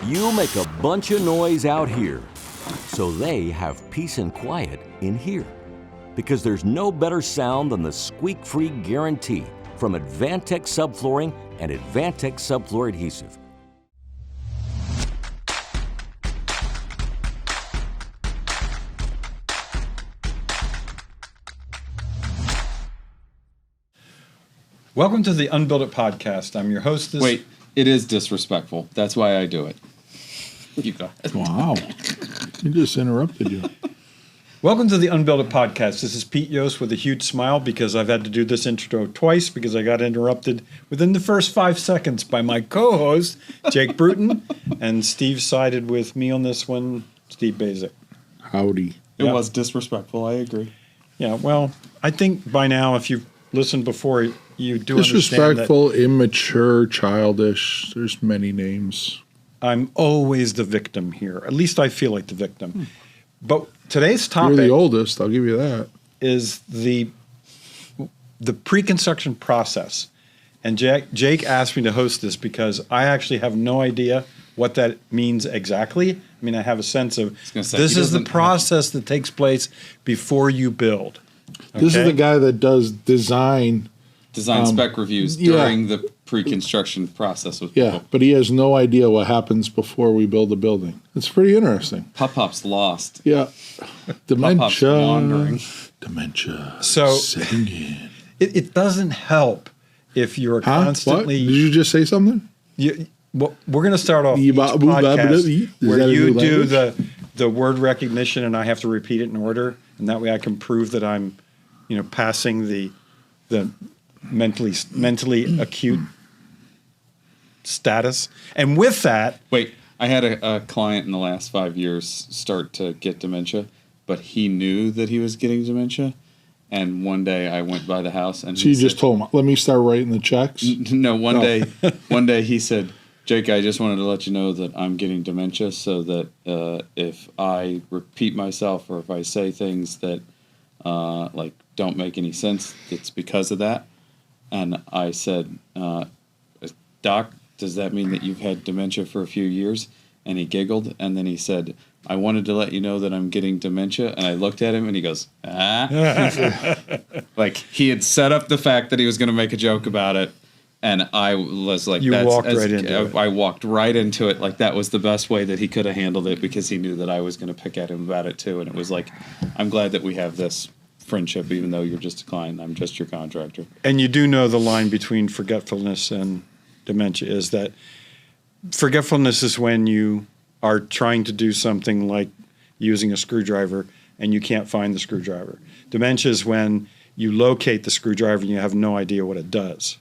You make a bunch of noise out here, so they have peace and quiet in here. Because there's no better sound than the squeak-free guarantee from Advantech Subflooring and Advantech Subfloor Adhesive. Welcome to the UnBuild It podcast. I'm your host. Wait, it is disrespectful. That's why I do it. You go. Wow. He just interrupted you. Welcome to the UnBuild It podcast. This is Pete Yost with a huge smile because I've had to do this intro twice because I got interrupted within the first 5 seconds by my co-host, Jake Bruton, and Steve sided with me on this one, Steve Basic. Howdy. It was disrespectful. I agree. Yeah, well, I think by now, if you've listened before, you do Disrespectful, understand that immature, childish. There's many names. I'm always the victim here. At least I feel like the victim. But today's topic You're the oldest, I'll give you that. is the pre-construction process. And Jake asked me to host this because I actually have no idea what that means exactly. I mean, I have a sense of this is the process that takes place before you build. Okay? This is the guy that does design spec reviews during the pre-construction process with Yeah, people. but he has no idea what happens before we build the building. It's pretty interesting. Pop-Pop's lost. Yeah. Pop-Pop's wandering. Dementia. So setting in. it doesn't help if you're constantly. What? Did you just say something? Well, we're going to start off each podcast where you do the word recognition and I have to repeat it in order, and that way I can prove that I'm, passing the mentally acute status. And with that, Wait, I had a client in the last 5 years start to get dementia, but he knew that he was getting dementia. And one day I went by the house and So you just told him, let me start writing the checks? One day he said, Jake, I just wanted to let you know that I'm getting dementia so that if I repeat myself or if I say things that don't make any sense, it's because of that. And I said, Doc, does that mean that you've had dementia for a few years? And he giggled, and then he said, I wanted to let you know that I'm getting dementia. And I looked at him, and he goes, like he had set up the fact that he was going to make a joke about it. And I was like, I walked right into it. Like that was the best way that he could have handled it because he knew that I was going to pick at him about it too. And it was like, I'm glad that we have this friendship, even though you're just a client. I'm just your contractor. and you do know the line between forgetfulness and dementia is that forgetfulness is when you are trying to do something like using a screwdriver and you can't find the screwdriver. Dementia is when you locate the screwdriver and you have no idea what it does.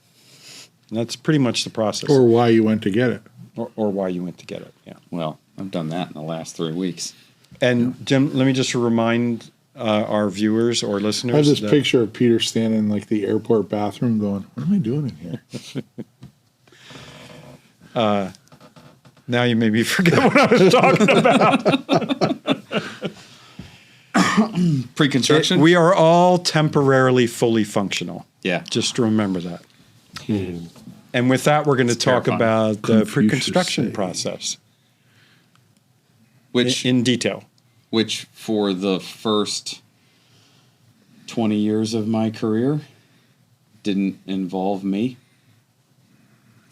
And that's pretty much the process. Or why you went to get it. Or why you went to get it, yeah. Well, I've done that in the last 3 weeks. And Jim, let me just remind our viewers or listeners. I have this picture of Peter standing in like the airport bathroom going, what am I doing in here? Now you made me forget what I was talking about. Pre-construction? We are all temporarily fully functional. Yeah. Just remember that. And with that, we're going to talk terrifying. about the Confucius pre-construction say. process Which in detail. which for the first 20 years of my career didn't involve me.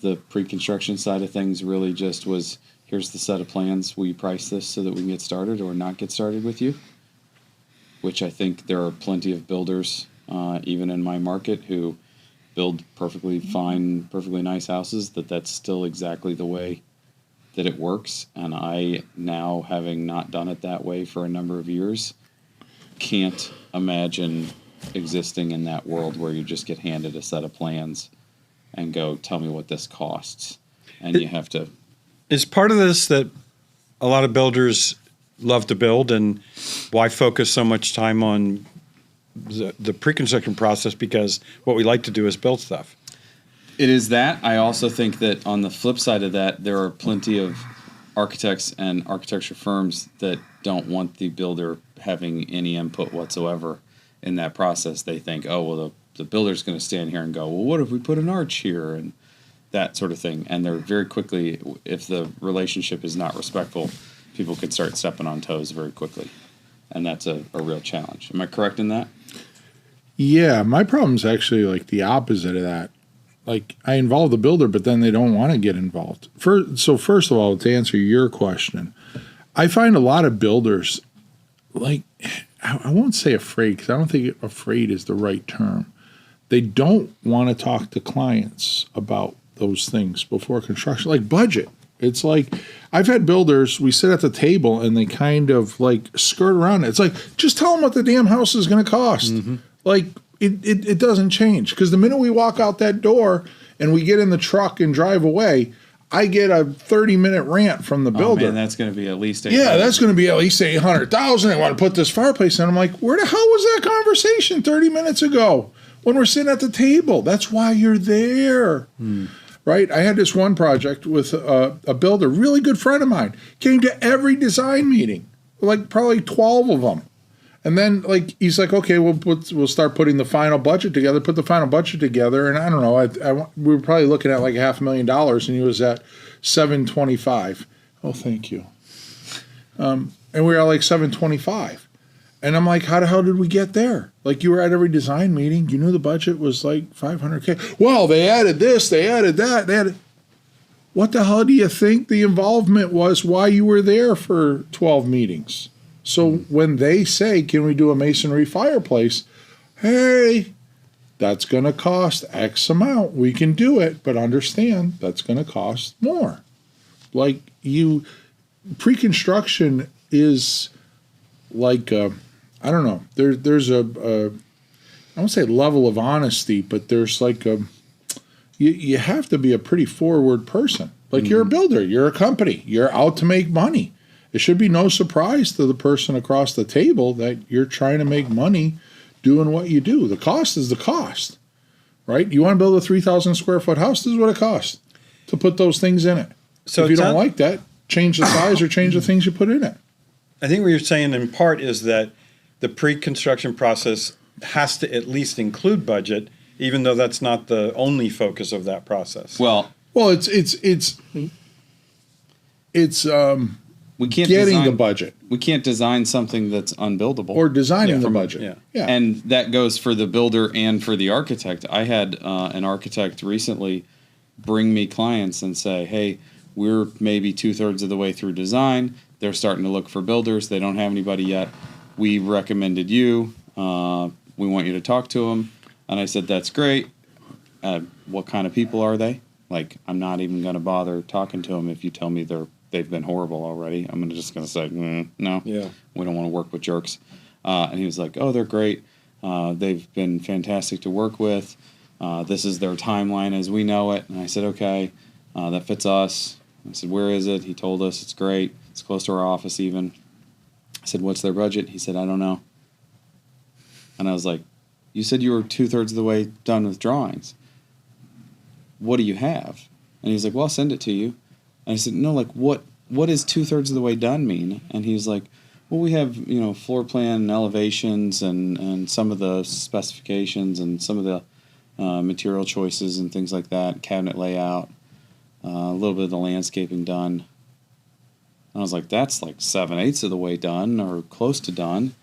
The pre-construction side of things really just was, here's the set of plans, will you price this so that we can get started or not get started with you? Which I think there are plenty of builders, even in my market, who build perfectly fine, perfectly nice houses, that's still exactly the way that it works. And I now, having not done it that way for a number of years, can't imagine existing in that world where you just get handed a set of plans and go, tell me what this costs. And you have to... Is part of this that a lot of builders love to build, and why focus so much time on the pre-construction process? Because what we like to do is build stuff. It is that. I also think that on the flip side of that, there are plenty of architects and architecture firms that don't want the builder having any input whatsoever in that process. They think, oh, well, the builder's going to stand here and go, well, what if we put an arch here? And that sort of thing. And they're very quickly, if the relationship is not respectful, people could start stepping on toes very quickly. And that's a real challenge. Am I correct in that? Yeah, my problem's actually like the opposite of that. Like I involve the builder, but then they don't want to get involved. So first of all, to answer your question, I find a lot of builders, like, I won't say afraid, because I don't think afraid is the right term. They don't want to talk to clients about those things before construction, like budget. It's like, I've had builders, we sit at the table and they kind of like skirt around it. It's like, just tell them what the damn house is going to cost. Mm-hmm. Like, it doesn't change. Because the minute we walk out that door and we get in the truck and drive away, I get a 30-minute rant from the builder. Oh, man, that's going to be at least $800,000. Yeah, that's going to be at least $800,000. I want to put this fireplace in. I'm like, where the hell was that conversation 30 minutes ago when we're sitting at the table? That's why you're there. Right? I had this one project with a builder, really good friend of mine, came to every design meeting, like probably 12 of them. And then, like, he's like, okay, we'll start putting the final budget together, put the final budget together. And I don't know, we were probably looking at like $500,000, and he was at $725. Oh, thank you. And we were at like $725. And I'm like, how the hell did we get there? Like, you were at every design meeting. You knew the budget was like $500K. Well, they added this, they added that, What the hell do you think the involvement was why you were there for 12 meetings? So when they say, can we do a masonry fireplace? Hey, that's going to cost X amount. We can do it, but understand that's going to cost more. Like, pre-construction is like, I don't know, there's I won't say level of honesty, but there's like you have to be a pretty forward person. Like, you're a builder, you're a company, you're out to make money. It should be no surprise to the person across the table that you're trying to make money doing what you do. The cost is the cost, right? You want to build a 3,000 square foot house, this is what it costs to put those things in it. So if you don't like that, change the size or change the things you put in it. I think what you're saying in part is that the pre-construction process has to at least include budget, even though that's not the only focus of that process. Well, it's we can't getting the budget. We can't design something that's unbuildable. Or designing the budget. Yeah. And that goes for the builder and for the architect. I had an architect recently bring me clients and say, hey, we're maybe 2/3 of the way through design. They're starting to look for builders. They don't have anybody yet. We recommended you. We want you to talk to them. And I said, that's great. What kind of people are they? Like, I'm not even going to bother talking to them if you tell me they've been horrible already. I'm just going to say, no, we don't want to work with jerks. And he was like, oh, they're great. They've been fantastic to work with. This is their timeline as we know it. And I said, okay, that fits us. I said, where is it? He told us it's great. It's close to our office even. I said, what's their budget? He said, I don't know. And I was like, you said you were 2/3 of the way done with drawings. What do you have? And he's like, well, I'll send it to you. And I said, no, like, what does 2/3 of the way done mean? And he's like, well, we have, floor plan and elevations and some of the specifications and some of the material choices and things like that, cabinet layout, a little bit of the landscaping done. And I was like, that's like 7/8 of the way done or close to done.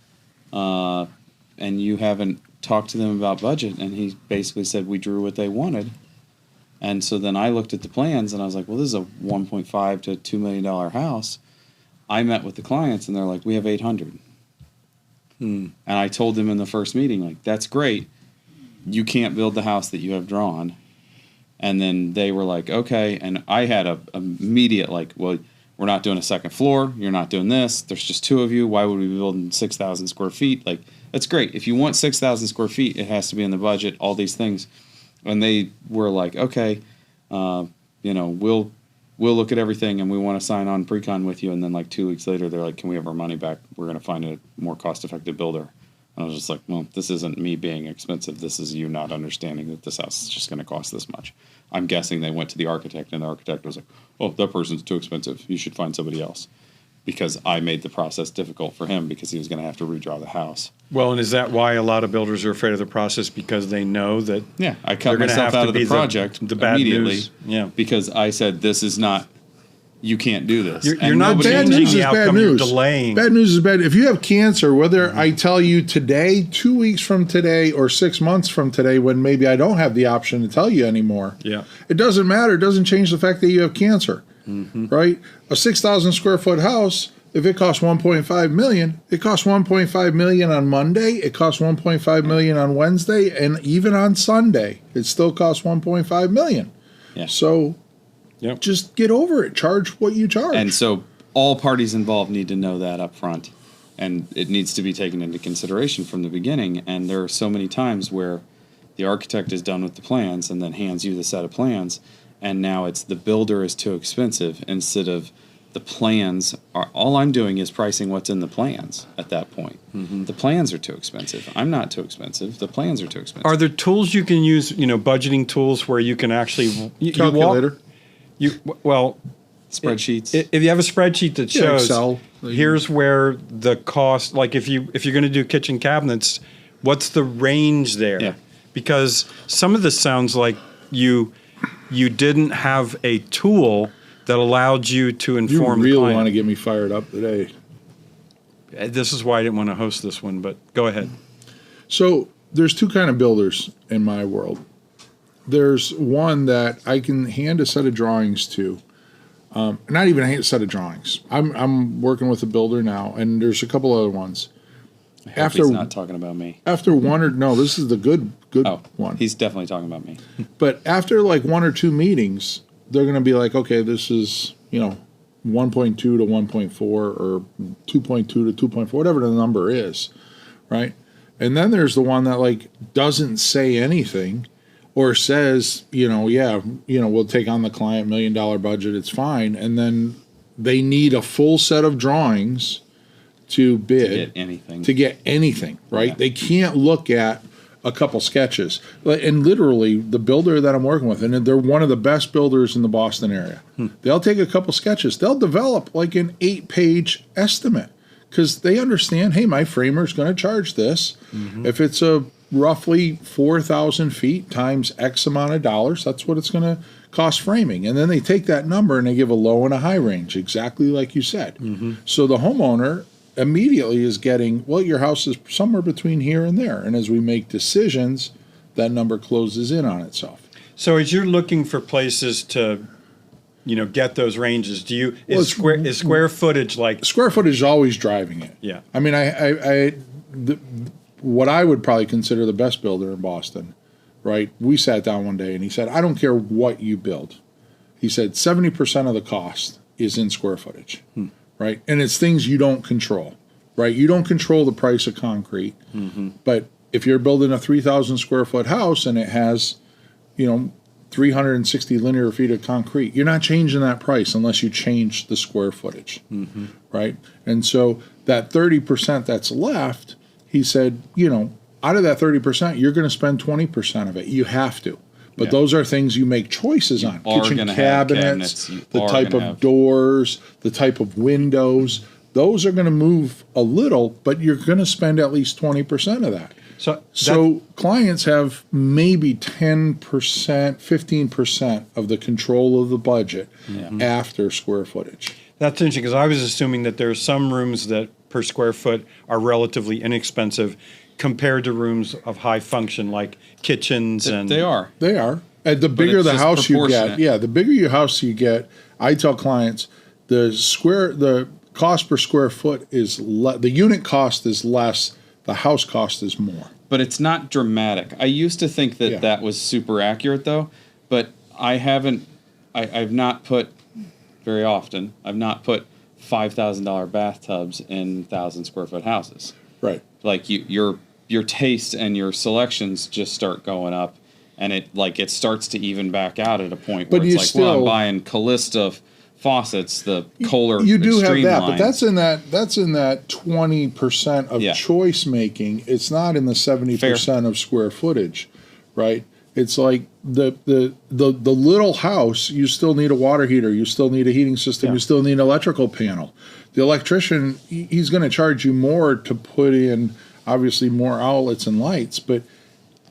And you haven't talked to them about budget. And he basically said, we drew what they wanted. And so then I looked at the plans and I was like, well, this is a $1.5 to $2 million house. I met with the clients and they're like, we have 800. And I told them in the first meeting, like, that's great. You can't build the house that you have drawn. And then they were like, okay. And I had a immediate like, well, we're not doing a second floor. You're not doing this. There's just two of you. Why would we be building 6,000 square feet? Like, that's great. If you want 6,000 square feet, it has to be in the budget, all these things. And they were like, okay, we'll look at everything and we want to sign on pre-con with you. And then like 2 weeks later, they're like, can we have our money back? We're going to find a more cost-effective builder. And I was just like, well, this isn't me being expensive. This is you not understanding that this house is just going to cost this much. I'm guessing they went to the architect and the architect was like, oh, that person's too expensive. You should find somebody else. because I made the process difficult for him because he was going to have to redraw the house. Well, and is that why a lot of builders are afraid of the process, because they know that Yeah, I they're cut gonna myself have out to of be the project the bad immediately news? Yeah. because I said, this is not, you can't do this. You're And not nobody- Bad changing news the is bad outcome, you're news. delaying. Bad news is bad. If you have cancer, whether I tell you today, 2 weeks from today, or 6 months from today, when maybe I don't have the option to tell you anymore, Yeah. it doesn't matter. It doesn't change the fact that you have cancer, right? A 6,000 square foot house, if it costs 1.5 million, it costs 1.5 million on Monday. It costs 1.5 million on Wednesday, and even on Sunday, it still costs 1.5 million. Yeah. So Yep. just get over it. Charge what you charge. And so all parties involved need to know that up front. And it needs to be taken into consideration from the beginning. And there are so many times where the architect is done with the plans and then hands you the set of plans. And now it's the builder is too expensive instead of the plans are, all I'm doing is pricing what's in the plans at that point. The plans are too expensive. I'm not too expensive. The plans are too expensive. Are there tools you can use, budgeting tools where you can actually Calculator. Well, Spreadsheets. if you have a spreadsheet that Yeah, shows Excel. here's where the cost, like if you're going to do kitchen cabinets, what's the range there? Yeah. Because some of this sounds like you didn't have a tool that allowed you to You inform the really client. want to get me fired up today. This is why I didn't want to host this one, but go ahead. So there's two kind of builders in my world. There's one that I can hand a set of drawings to. Not even a set of drawings. I'm working with a builder now, and there's a couple other ones. I hope after- he's not talking about me. After one or no, this is the good Oh, one. he's definitely talking about me. But after like one or two meetings, they're going to be like, okay, this is 1.2 to 1.4 or 2.2 to 2.4, whatever the number is, right? And then there's the one that like doesn't say anything or says, we'll take on the client, $1 million budget, it's fine. And then they need a full set of drawings to bid Get anything. right? Yeah. They can't look at a couple sketches. And literally, the builder that I'm working with, and they're one of the best builders in the Boston area, they'll take a couple sketches. They'll develop like an 8-page estimate because they understand, hey, my framer's going to charge this. If it's a roughly 4,000 feet times X amount of dollars, that's what it's going to cost framing. And then they take that number and they give a low and a high range, exactly like you said. So the homeowner immediately is getting, well, your house is somewhere between here and there. And as we make decisions, that number closes in on itself. So as you're looking for places to, get those ranges, is square footage like? Square footage is always driving it. Yeah. I mean, what I would probably consider the best builder in Boston, right? We sat down one day and he said, I don't care what you build. He said 70% of the cost is in square footage, right? And it's things you don't control, right? You don't control the price of concrete, but if you're building a 3,000 square foot house and it has, 360 linear feet of concrete, you're not changing that price unless you change the square footage, right? And so that 30% that's left, he said, out of that 30%, you're going to spend 20% of it. You have to. But those are things you make choices on. Kitchen gonna have cabinets, the type of doors, the type of windows. Those are going to move a little, but you're going to spend at least 20% of that. So clients have maybe 10%, 15% of the control of the budget after square footage. That's interesting because I was assuming that there are some rooms that per square foot are relatively inexpensive compared to rooms of high function like kitchens and They are. They are. And the bigger it's the just house you proportionate. get, the bigger your house you get, I tell clients the cost per square foot is the unit cost is less, the house cost is more. But it's not dramatic. I used to think that that was super accurate, though. But I've not put very often. I've not put $5,000 bathtubs in 1,000 square foot houses. Right. Like your taste and your selections just start going up, and it starts to even back out at a point where But it's you like, still- well, I'm buying Callista faucets, the Kohler You do have Extreme that, line. but that's in that 20% of choice making. It's not in the 70% of square footage, right? It's like the little house, you still need a water heater, you still need a heating system, you still need an electrical panel. The electrician, he's going to charge you more to put in, obviously, more outlets and lights, but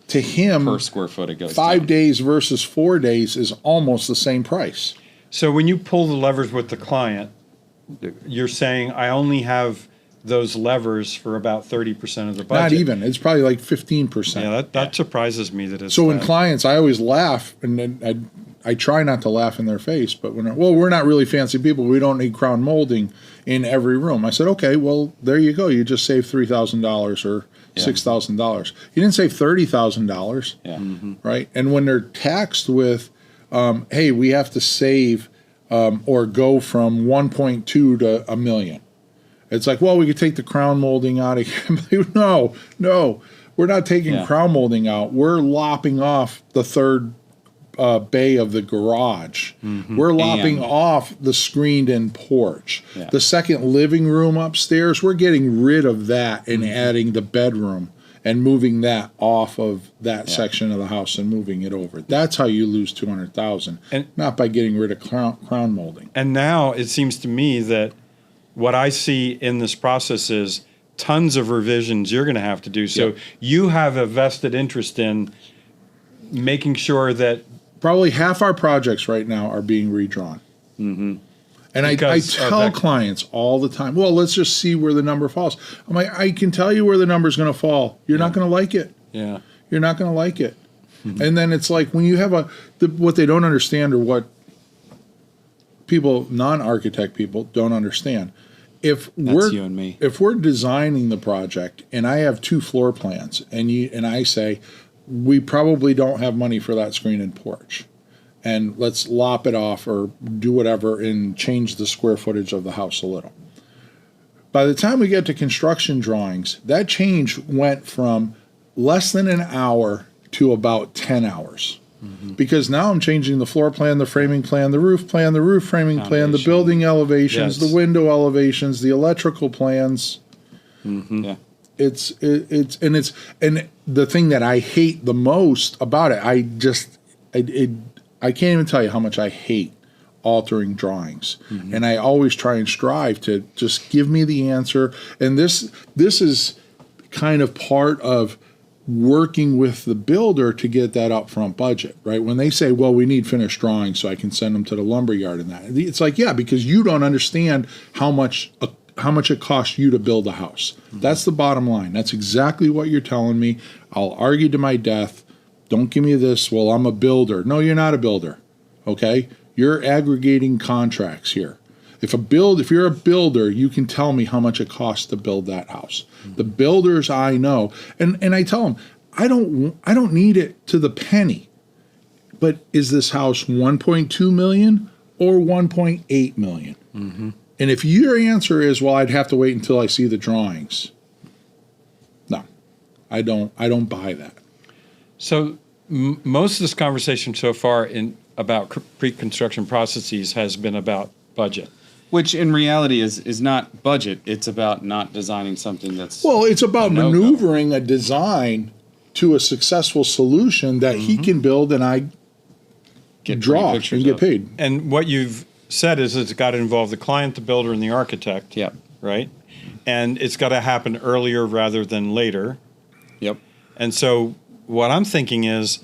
to him, Per square foot it goes 5 down. days versus 4 days is almost the same price. So when you pull the levers with the client, you're saying I only have those levers for about 30% of the budget. Not even. It's probably like 15%. Yeah, that surprises me that it's So in that. clients, I always laugh, and then I try not to laugh in their face, but we're not really fancy people. We don't need crown molding in every room. I said, okay, well, there you go. You just saved $3,000 or $6,000. You didn't save $30,000, Yeah. right? And when they're taxed with, hey, we have to save or go from 1.2 to $1 million. It's like, well, we could take the crown molding out of here. No, we're not taking crown molding out. We're lopping off the third bay of the garage. We're lopping off the screened-in porch. Yeah. The second living room upstairs, we're getting rid of that and adding the bedroom and moving that off of that section of the house and moving it over. That's how you lose $200,000, And- not by getting rid of crown molding. And now it seems to me that what I see in this process is tons of revisions you're going to have to do. So you have a vested interest in making sure that Probably half our projects right now are being redrawn. And I Because of tell that- clients all the time, well, let's just see where the number falls. I'm like, I can tell you where the number's going to fall. You're not going to like it. You're not going to like it. And then it's like when you have what they don't understand, or what people, non-architect people, don't understand. If That's you and me. If we're designing the project and I have 2 floor plans and I say, we probably don't have money for that screen and porch, and let's lop it off or do whatever and change the square footage of the house a little. By the time we get to construction drawings, that change went from less than an hour to about 10 hours. Because now I'm changing the floor plan, the framing plan, the roof framing plan, the Foundation. building elevations, Yes. the window elevations, the electrical plans. Yeah. It's and the thing that I hate the most about it, I can't even tell you how much I hate altering drawings. And I always try and strive to just give me the answer. And this is kind of part of working with the builder to get that upfront budget, right? When they say, well, we need finished drawings so I can send them to the lumber yard and that, it's like, yeah, because you don't understand how much it costs you to build a house. That's the bottom line. That's exactly what you're telling me. I'll argue to my death. Don't give me this, well, I'm a builder. No, you're not a builder, okay? You're aggregating contracts here. If you're a builder, you can tell me how much it costs to build that house. The builders I know, and I tell them, I don't need it to the penny. But is this house 1.2 million or 1.8 million? And if your answer is, well, I'd have to wait until I see the drawings. No, I don't buy that. So most of this conversation so far about pre-construction processes has been about budget. Which in reality is not budget. It's about not designing something that's Well, it's about no-go. maneuvering a design to a successful solution that he can build and I get draw pretty and pictures get of. paid. And what you've said is it's got to involve the client, the builder, and the architect. Yep. Right? And it's got to happen earlier rather than later. Yep. And so what I'm thinking is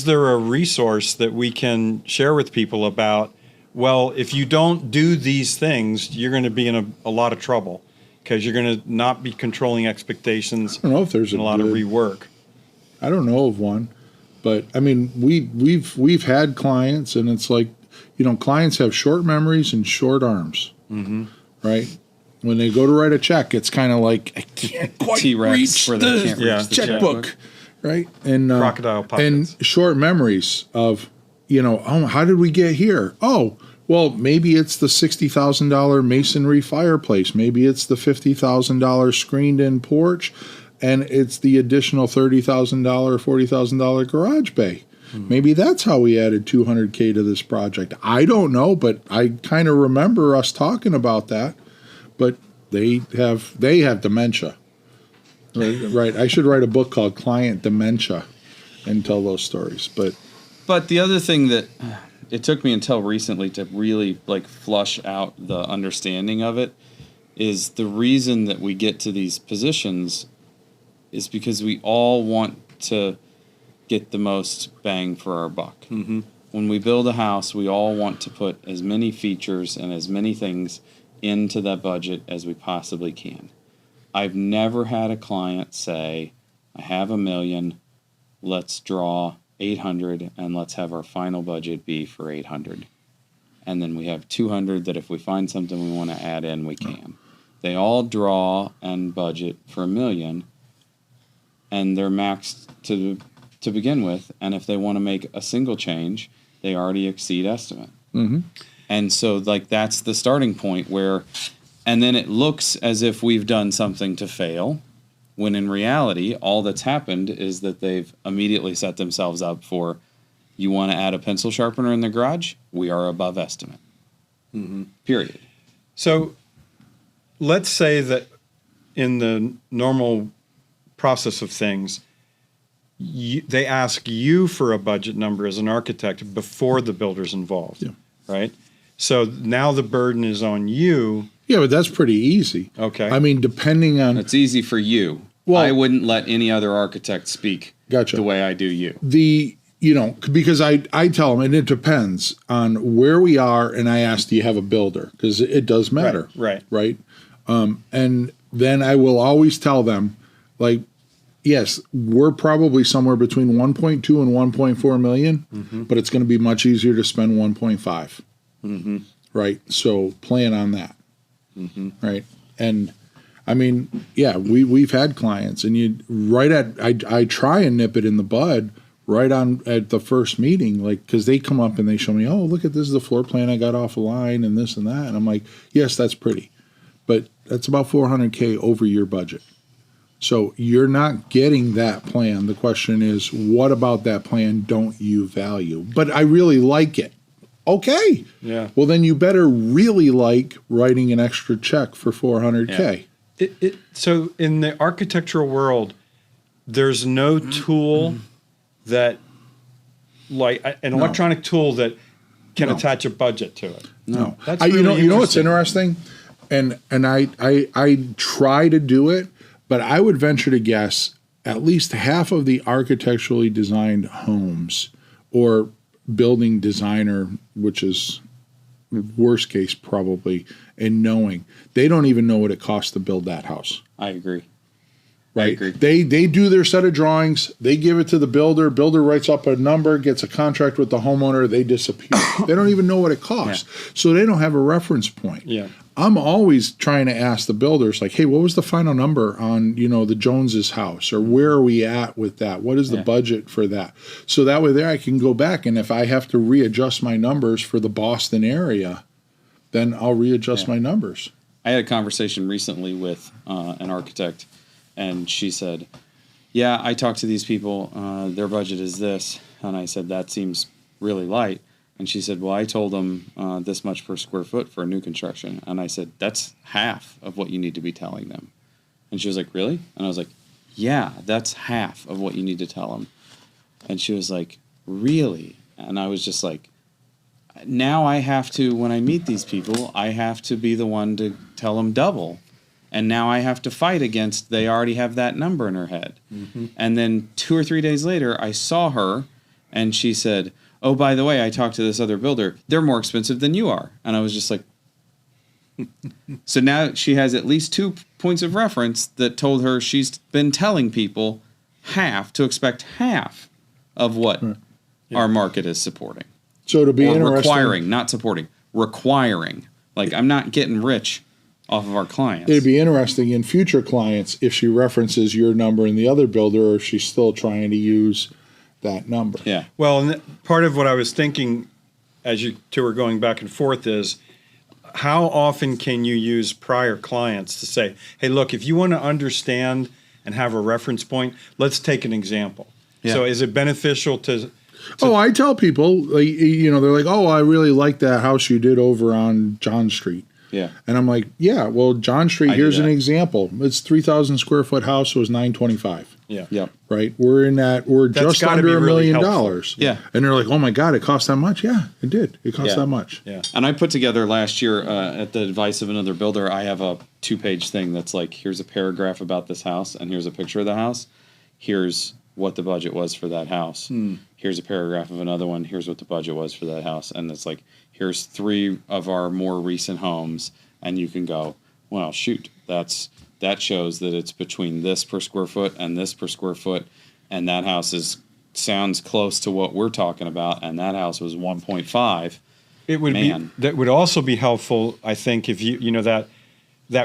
there a resource that we can share with people about, well, if you don't do these things, you're going to be in a lot of trouble because you're going to not be controlling expectations I don't know if there's and a lot of good- rework. I don't know of one, but I mean, we've had clients, and it's like, clients have short memories and short arms, right? When they go to write a check, it's kind of like, I can't quite T-Rex reach where they the can't reach the checkbook, right? And Crocodile pockets. and short memories of, oh, how did we get here? Oh, well, maybe it's the $60,000 masonry fireplace. Maybe it's the $50,000 screened-in porch, and it's the additional $30,000, $40,000 garage bay. Maybe that's how we added $200K to this project. I don't know, but I kind of remember us talking about that. But they have dementia, right? I should write a book called Client Dementia. and tell those stories. But the other thing that it took me until recently to really like flush out the understanding of it is the reason that we get to these positions is because we all want to get the most bang for our buck. Mm-hmm. When we build a house, we all want to put as many features and as many things into that budget as we possibly can. I've never had a client say, I have $1 million, let's draw 800 and let's have our final budget be for 800. And then we have 200 that if we find something we want to add in, we can. They all draw and budget for $1 million and they're maxed to begin with. And if they want to make a single change, they already exceed estimate. Mm-hmm. And so like that's the starting point where, and then it looks as if we've done something to fail, when in reality, all that's happened is that they've immediately set themselves up for, you want to add a pencil sharpener in the garage? We are above estimate. Mm-hmm. Period. So let's say that in the normal process of things, they ask you for a budget number as an architect before the builder's involved, right? So now the burden is on you. Yeah, but that's pretty easy. Okay. I mean, depending on It's easy for you. Well- I wouldn't let any other architect speak Gotcha. the way I do you. because I tell them, and it depends on where we are, and I ask, do you have a builder? Because it does matter. Right. And then I will always tell them, like, yes, we're probably somewhere between 1.2 and 1.4 million, but it's going to be much easier to spend 1.5. Mm-hmm. Right. So plan on that. Mm-hmm. Right. And I mean, yeah, we've had clients, and I try and nip it in the bud right on at the first meeting, like, because they come up and they show me, oh, look at this is the floor plan I got off a line and this and that, and I'm like, yes, that's pretty, but that's about $400K over your budget. So you're not getting that plan. The question is, what about that plan don't you value? But I really like it. Okay. Yeah. Well, then you better really like writing an extra check for $400K. So in the architectural world, there's no tool that, like an electronic tool that can attach a budget to it. No. That's really you know what's interesting. interesting? And I try to do it, but I would venture to guess at least half of the architecturally designed homes or building designer, which is worst case probably, and knowing they don't even know what it costs to build that house. I agree. Right. I agree. They do their set of drawings, they give it to the builder writes up a number, gets a contract with the homeowner, they disappear. They don't even know what it costs. Yeah. So they don't have a reference point. Yeah. I'm always trying to ask the builders, like, hey, what was the final number on, the Joneses house, or where are we at with that? What is the budget for that? So that way there I can go back, and if I have to readjust my numbers for the Boston area, then I'll readjust my numbers. I had a conversation recently with an architect, and she said, yeah, I talked to these people, their budget is this. And I said, that seems really light. And she said, well, I told them this much per square foot for a new construction. And I said, that's half of what you need to be telling them. And she was like, really? And I was like, yeah, that's half of what you need to tell them. And she was like, really? And I was just like, now I have to, when I meet these people, I have to be the one to tell them double. And now I have to fight against, they already have that number in her head. Mm-hmm. And then 2 or 3 days later, I saw her, and she said, oh, by the way, I talked to this other builder. They're more expensive than you are. And I was just like, so now she has at least 2 points of reference that told her she's been telling people to expect half of what our market is supporting. So to be interesting, requiring, not supporting, requiring. Like, I'm not getting rich off of our clients. It'd be interesting in future clients if she references your number and the other builder, or if she's still trying to use that number. Yeah. Well, and part of what I was thinking as you two were going back and forth is, how often can you use prior clients to say, hey, look, if you want to understand and have a reference point, let's take an example. Yeah. So is it beneficial to I tell people, like, they're like, oh, I really like that house you did over on John Street. Yeah. And I'm like, yeah, well, John Street, I do here's an that. example. It's 3,000 square foot house. It was 925. Yeah. Yep. Right. We're That's just gotta under be $1 really million. helpful. Yeah. And they're like, oh my God, it cost that much. Yeah, it did. It cost Yeah. that much. Yeah. And I put together last year, at the advice of another builder, I have a 2-page thing that's like, here's a paragraph about this house, and here's a picture of the house. Here's what the budget was for that house. Here's a paragraph of another one. Here's what the budget was for that house. And it's like, here's 3 of our more recent homes. And you can go, well, shoot, that shows that it's between this per square foot and this per square foot. And that house sounds close to what we're talking about. And that house was 1.5. It would Man. be that would also be helpful, I think, if you know that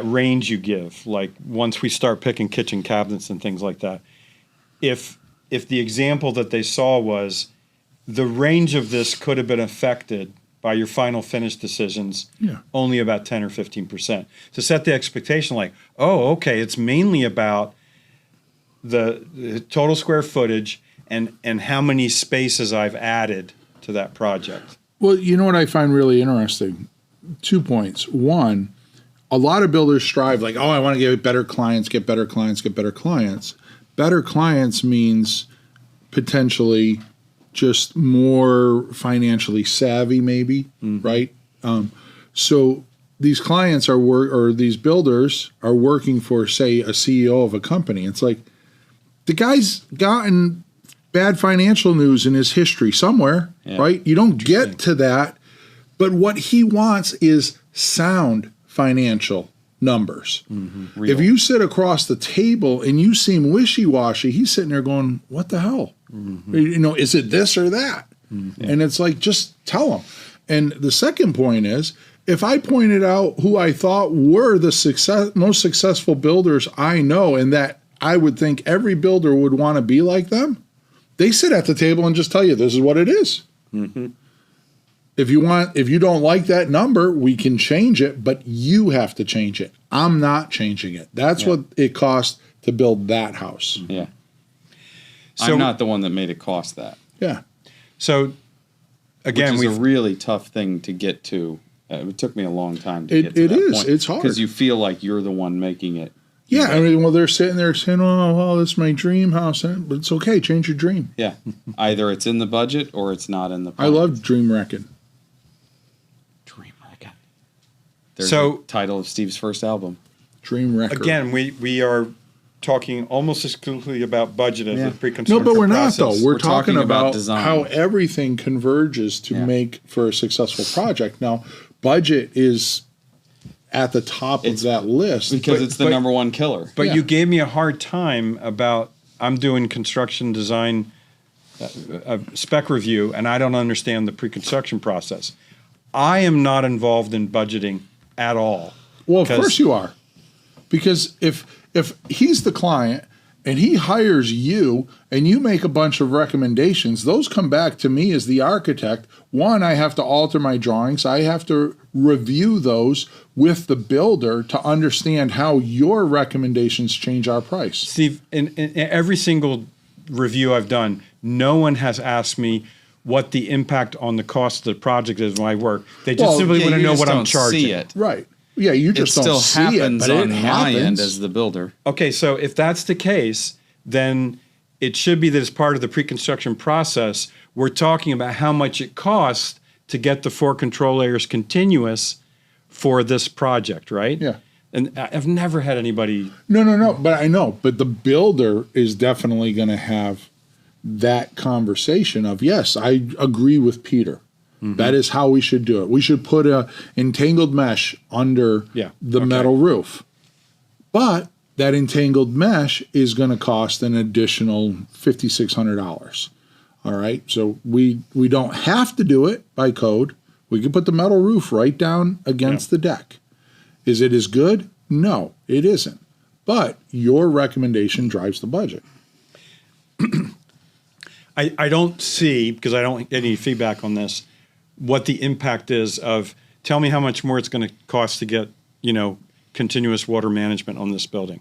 range you give, like once we start picking kitchen cabinets and things like that. If the example that they saw was the range of this could have been affected by your final finish decisions only about 10 or 15%. To set the expectation like, oh, okay, it's mainly about the total square footage and how many spaces I've added to that project. Well, you know what I find really interesting? 2 points. One, a lot of builders strive like, oh, I want to get better clients, get better clients, get better clients. Better clients means potentially just more financially savvy, maybe, right? So these clients or these builders are working for, say, a CEO of a company. It's like the guy's gotten bad financial news in his history somewhere, right? You don't get to that, but what he wants is sound financial numbers. If you sit across the table and you seem wishy-washy, he's sitting there going, what the hell? You know, is it this or that? And it's like, just tell him. And the second point is, if I pointed out who I thought were the most successful builders I know, and that I would think every builder would want to be like them, they sit at the table and just tell you, this is what it is. If you don't like that number, we can change it, but you have to change it. I'm not changing it. That's what it cost to build that house. Yeah. So- I'm not the one that made it cost that. Yeah. So again, Which is we've a really tough thing to get to. It took me a long time to get to It that is. point. It's hard. Because you feel like you're the one making it. Yeah. I mean, well, they're sitting there saying, oh, well, this is my dream house. But it's okay. Change your dream. Yeah. Either it's in the budget or it's not in the I plan. love dream wrecking. Dream Wrecker. There's So- the title of Steve's first album. Dream wrecker. again we are talking almost exclusively about budget as a pre-construction No, but we're process. not, though. We're talking about design. how everything converges to make for a successful project. Now, budget is at the top of that list. Because it's the but- number one killer. But Yeah. you gave me a hard time about I'm doing construction design spec review, and I don't understand the pre-construction process. I am not involved in budgeting at all. Well, of 'Cause- course you are. Because if he's the client and he hires you and you make a bunch of recommendations, those come back to me as the architect. One, I have to alter my drawings. I have to review those with the builder to understand how your recommendations change our price. Steve, in every single review I've done, no one has asked me what the impact on the cost of the project is when I work. They just Well, simply Yeah, want to you know just what I'm don't charging. see it. Right. Yeah, you It just don't still see happens it, but on it my end happens. as the builder. Okay, so if that's the case, then it should be that as part of the pre-construction process, we're talking about how much it costs to get the 4 control layers continuous for this project, right? Yeah. And I've never had anybody. No. But I know. But the builder is definitely going to have that conversation of, yes, I agree with Peter. That is how we should do it. We should put a entangled mesh under the metal roof. But that entangled mesh is going to cost an additional $5,600. All right. So we don't have to do it by code. We can put the metal roof right down against the deck. Is it as good? No, it isn't. But your recommendation drives the budget. I don't see, because I don't get any feedback on this, what the impact is of, tell me how much more it's going to cost to get, continuous water management on this building.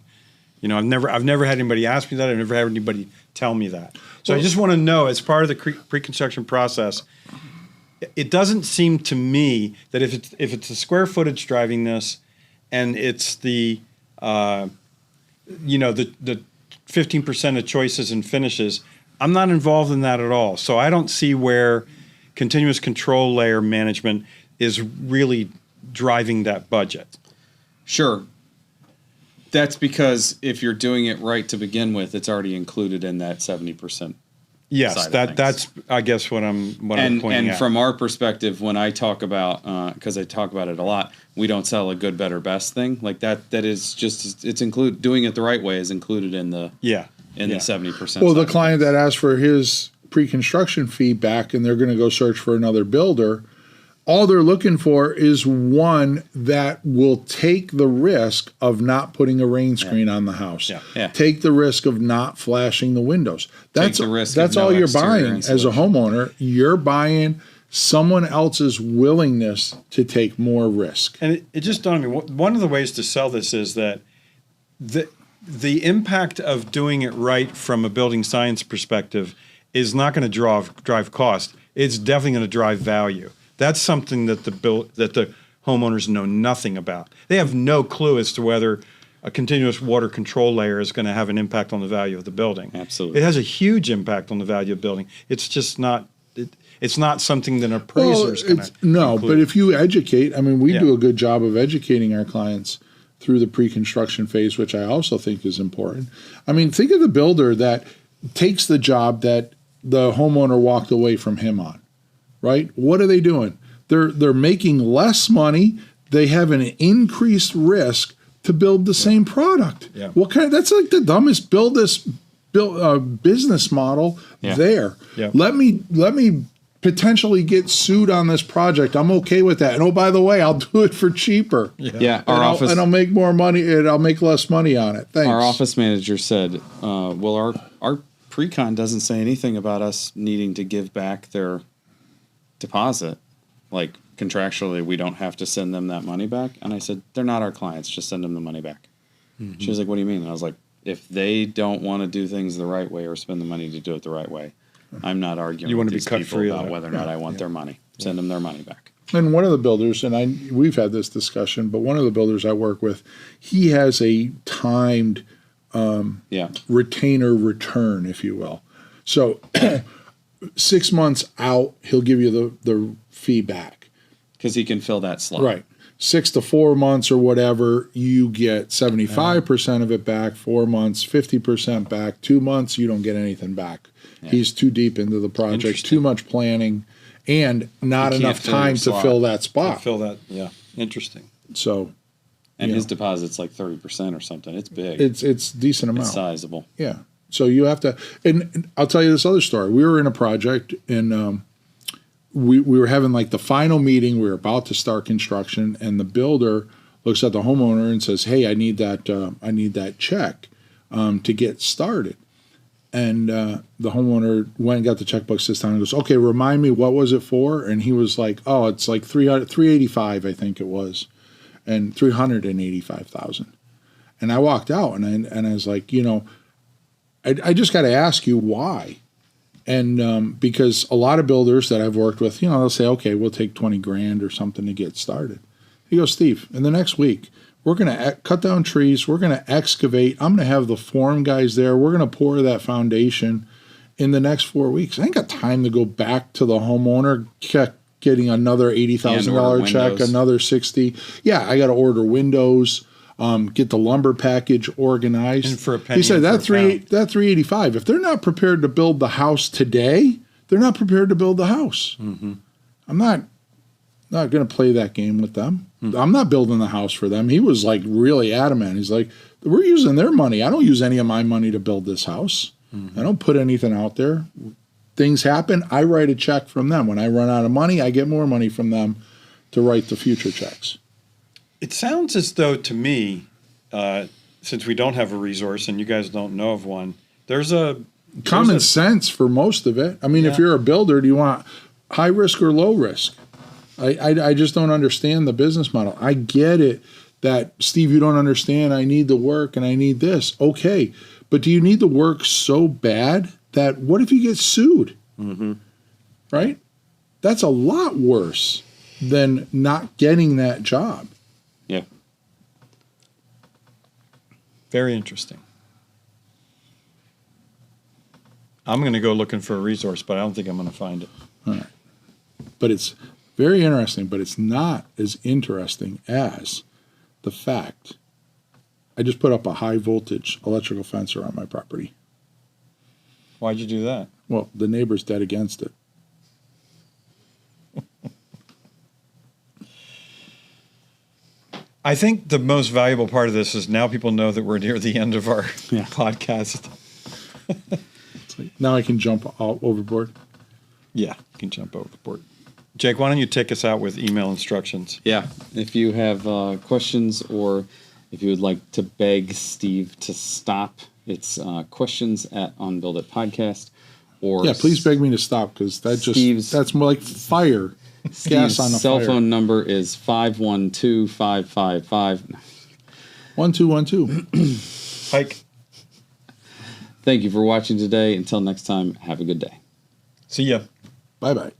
I've never had anybody ask me that. I've never had anybody tell me that. So I just want to know, as part of the pre-construction process, it doesn't seem to me that if it's the square footage driving this, and it's the 15% of choices and finishes, I'm not involved in that at all. So I don't see where continuous control layer management is really driving that budget. Sure. That's because if you're doing it right to begin with, it's already included in that 70%. Yes, that's I guess what I'm pointing out. And from our perspective, when I talk about, because I talk about it a lot, we don't sell a good, better, best thing like that. That is just it's include doing it the right way is included in the the 70%. Well, the client that asked for his pre-construction feedback and they're going to go search for another builder, all they're looking for is one that will take the risk of not putting a rain screen on the house. Take the risk of not flashing the windows. That's all you're buying as a homeowner. You're buying someone else's willingness to take more risk. And it just dawned on me, one of the ways to sell this is that the impact of doing it right from a building science perspective is not going to drive cost. It's definitely going to drive value. That's something that the homeowners know nothing about. They have no clue as to whether a continuous water control layer is going to have an impact on the value of the building. Absolutely. It has a huge impact on the value of the building. It's just not it's not something that an appraiser is going to include. But if you educate, I mean, we do a good job of educating our clients through the pre-construction phase, which I also think is important. I mean, think of the builder that takes the job that the homeowner walked away from him on. Right? What are they doing? They're making less money. They have an increased risk to build the same product. Yeah. That's like the dumbest business model there. Yeah. Let me potentially get sued on this project. I'm okay with that. And oh, by the way, I'll do it for cheaper. And I'll make more money and I'll make less money on it. Thanks. Our office manager said, well, our pre-con doesn't say anything about us needing to give back their deposit. Like contractually, we don't have to send them that money back. And I said, they're not our clients. Just send them the money back. Mm-hmm. She was like, what do you mean? And I was like, if they don't want to do things the right way or spend the money to do it the right way, I'm not arguing with these people about whether or not I want their money. Send them their money back. And one of the builders, and we've had this discussion, but one of the builders I work with, he has a timed retainer return, if you will. So 6 months out, he'll give you the feedback. Because he can fill that slot. Right. 6 to 4 months or whatever, you get 75% of it back. 4 months, 50% back. 2 months, you don't get anything back. Yeah. He's too deep into the project, too much planning, and not enough time to fill that spot. Interesting. So, and his deposit's like 30% or something. It's big. It's decent amount. It's sizable. Yeah. So you have to, and I'll tell you this other story. We were in a project, and we were having like the final meeting. We were about to start construction, and the builder looks at the homeowner and says, "Hey, I need that check to get started." And the homeowner went and got the checkbook, sits down and goes, "Okay, remind me, what was it for?" And he was like, "Oh, it's like $385, I think it was, and $385,000." And I walked out, and I was like, I just got to ask you why. And because a lot of builders that I've worked with, they'll say, okay, we'll take 20 grand or something to get started. He goes, Steve, in the next week, we're going to cut down trees. We're going to excavate. I'm going to have the form guys there. We're going to pour that foundation in the next 4 weeks. I ain't got time to go back to the homeowner, getting another $80,000 check, another 60. Yeah, I got to order windows. Get the lumber package organized. And for a penny, he said that $385. If they're not prepared to build the house today, they're not prepared to build the house. Mm-hmm. I'm not going to play that game with them. Mm-hmm. I'm not building the house for them. He was like really adamant. He's like, we're using their money. I don't use any of my money to build this house. Mm-hmm. I don't put anything out there. Things happen. I write a check from them. When I run out of money, I get more money from them to write the future checks. It sounds as though, to me, since we don't have a resource and you guys don't know of one, there's common sense for most of it. I mean, if you're a builder, do you want high risk or low risk? I just don't understand the business model. I get it that, Steve, you don't understand. I need the work and I need this. Okay, but do you need the work so bad that what if you get sued? Mm-hmm. Right? That's a lot worse than not getting that job. Yeah. Very interesting. I'm going to go looking for a resource, but I don't think I'm going to find it. All right. But it's very interesting, but it's not as interesting as the fact I just put up a high voltage electrical fence around my property. Why'd you do that? Well, the neighbor's dead against it. I think the most valuable part of this is now people know that we're near the end of our podcast. It's like, now I can jump all overboard. Yeah, you can jump overboard. Jake, why don't you take us out with email instructions? Yeah. If you have questions or if you would like to beg Steve to stop, it's questions at UnBuild It podcast. Or Yeah, please beg me to stop because that's more like fire. Steve's Gas on the cell fire. phone number is 512-555. 1212. Hike. Thank you for watching today. Until next time, have a good day. See ya. Bye bye.